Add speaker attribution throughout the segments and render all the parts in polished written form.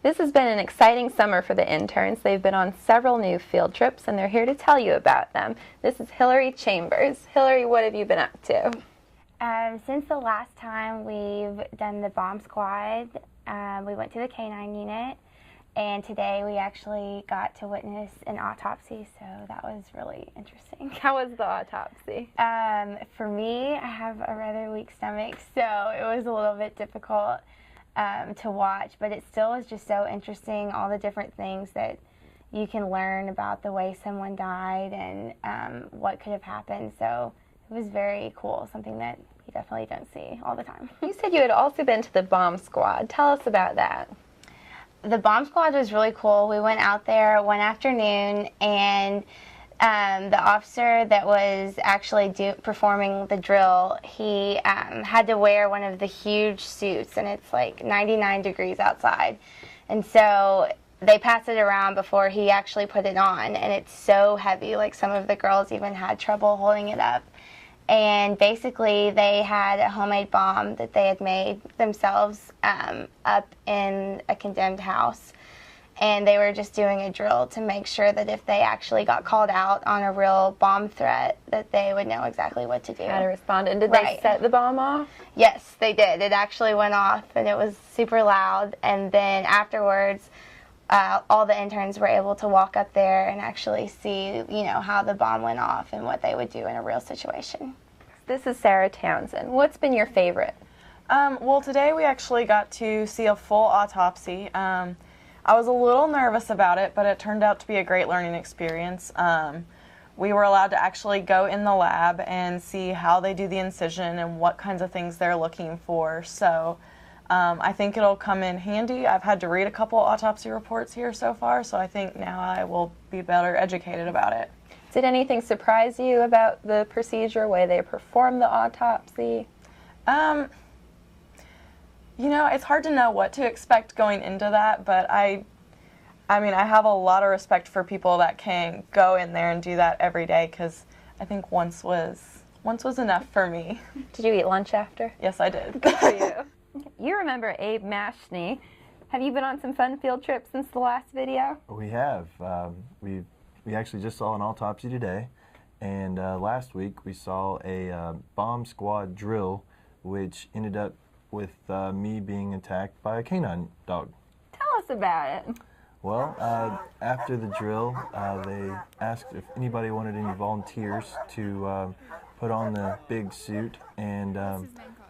Speaker 1: This has been an exciting summer for the interns. They've been on several new field trips, and they're here to tell you about them. This is Hillary Chambers. Hillary, what have you been up to?
Speaker 2: Since the last time we've done the bomb squad, we went to the K-9 unit, and today we actually got to witness an autopsy, so that was really interesting.
Speaker 1: How was the autopsy?
Speaker 2: For me, I have a rather weak stomach, so it was a little bit difficult to watch, but it still was just so interesting, all the different things that you can learn about the way someone died and what could have happened. So it was very cool, something that you definitely don't see all the time.
Speaker 1: You said you had also been to the bomb squad. Tell us about that.
Speaker 2: The bomb squad was really cool. We went out there one afternoon, and the officer that was actually performing the drill, he had to wear one of the huge suits, and it's like 99 degrees outside. And so they passed it around before he actually put it on, and it's so heavy, like some of the girls even had trouble holding it up. And basically they had a homemade bomb that they had made themselves up in a condemned house. And they were just doing a drill to make sure that if they actually got called out on a real bomb threat, that they would know exactly what to do.
Speaker 1: How to respond. And did they set the bomb off?
Speaker 2: Yes, they did. It actually went off, and it was super loud. And then afterwards, all the interns were able to walk up there and actually see, you know, how the bomb went off and what they would do in a real situation.
Speaker 1: This is Sarah Townsend. What's been your favorite?
Speaker 3: Well, today we actually got to see a full autopsy. I was a little nervous about it, but it turned out to be a great learning experience. We were allowed to actually go in the lab and see how they do the incision and what kinds of things they're looking for. So I think it'll come in handy. I've had to read a couple autopsy reports here so far, so I think now I will be better educated about it.
Speaker 1: Did anything surprise you about the procedure, way they perform the autopsy?
Speaker 3: You know, it's hard to know what to expect going into that, but I mean, I have a lot of respect for people that can go in there and do that every day, because I think once was enough for me.
Speaker 1: Did you eat lunch after?
Speaker 3: Yes, I did.
Speaker 1: Good for you. You remember Abe Mashney. Have you been on some fun field trips since the last video?
Speaker 4: We have. We actually just saw an autopsy today, and last week we saw a bomb squad drill, which ended up with me being attacked by a canine dog.
Speaker 1: Tell us about it.
Speaker 4: Well, after the drill, they asked if anybody wanted any volunteers to put on the big suit and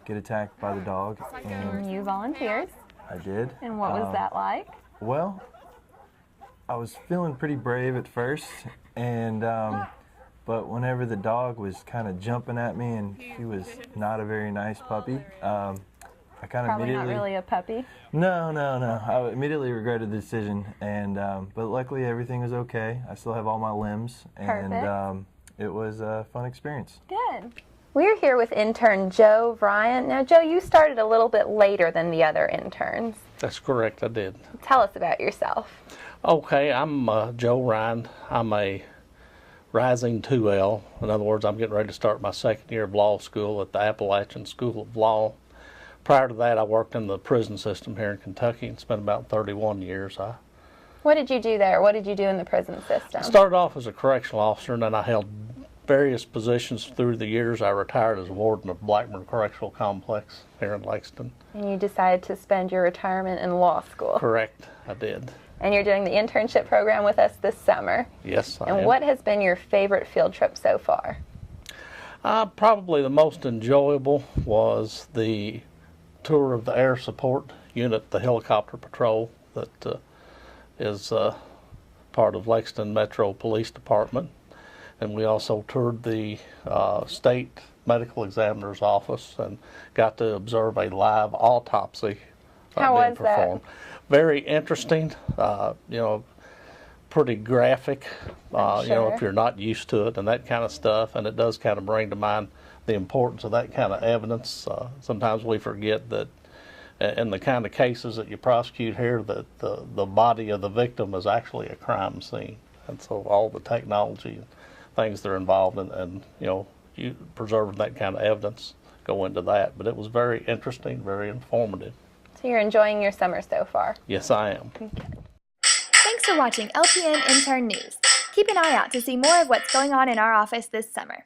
Speaker 4: get attacked by the dog.
Speaker 1: And you volunteered.
Speaker 4: I did.
Speaker 1: And what was that like?
Speaker 4: Well, I was feeling pretty brave at first, and but whenever the dog was kind of jumping at me, and he was not a very nice puppy, I kind of
Speaker 1: Probably
Speaker 4: immediately...
Speaker 1: not really a puppy.
Speaker 4: No. I immediately regretted the decision, and but luckily everything was okay. I still have all my limbs, and it was a fun experience.
Speaker 1: Good. We're here with intern Joe Bryant. Now, Joe, you started a little bit later than the other interns.
Speaker 5: That's correct, I did.
Speaker 1: Tell us about yourself.
Speaker 5: Okay, I'm Joe Ryan. I'm a rising 2L. In other words, I'm getting ready to start my second year of law school at the Appalachian School of Law. Prior to that, I worked in the prison system here in Kentucky and spent about 31 years.
Speaker 1: What did you do there? What did you do in the prison system?
Speaker 5: I started off as a correctional officer, and then I held various positions through the years. I retired as warden of Blackburn Correctional Complex here in Lexington.
Speaker 1: And you decided to spend your retirement in law school.
Speaker 5: Correct, I did.
Speaker 1: And you're doing the internship program with us this summer.
Speaker 5: Yes, I am.
Speaker 1: And what has been your favorite field trip so far?
Speaker 5: Probably the most enjoyable was the tour of the air support unit, the helicopter patrol that is part of Lexington Metro Police Department. And we also toured the state medical examiner's office and got to observe a live autopsy
Speaker 1: How
Speaker 5: being
Speaker 1: was
Speaker 5: performed.
Speaker 1: that?
Speaker 5: Very interesting, you know, pretty graphic, you know, if you're not used to it and that kind of stuff. And it does kind of bring to mind the importance of that kind of evidence. Sometimes we forget that in the kind of cases that you prosecute here, that the body of the victim is actually a crime scene. And so all the technology and things that are involved in, you know, preserving that kind of evidence go into that. But it was very interesting, very informative.
Speaker 1: So you're enjoying your summer so far?
Speaker 5: Yes, I am.
Speaker 6: Thanks for watching LPN Intern News. Keep an eye out to see more of what's going on in our office this summer.